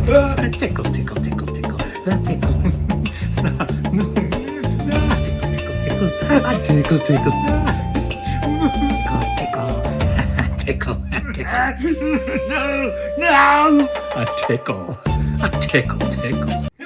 tickle, tickle, tickle, tickle, tickle. Tickle, tickle, tickle. Tickle, tickle. No, no. A tickle, tickle.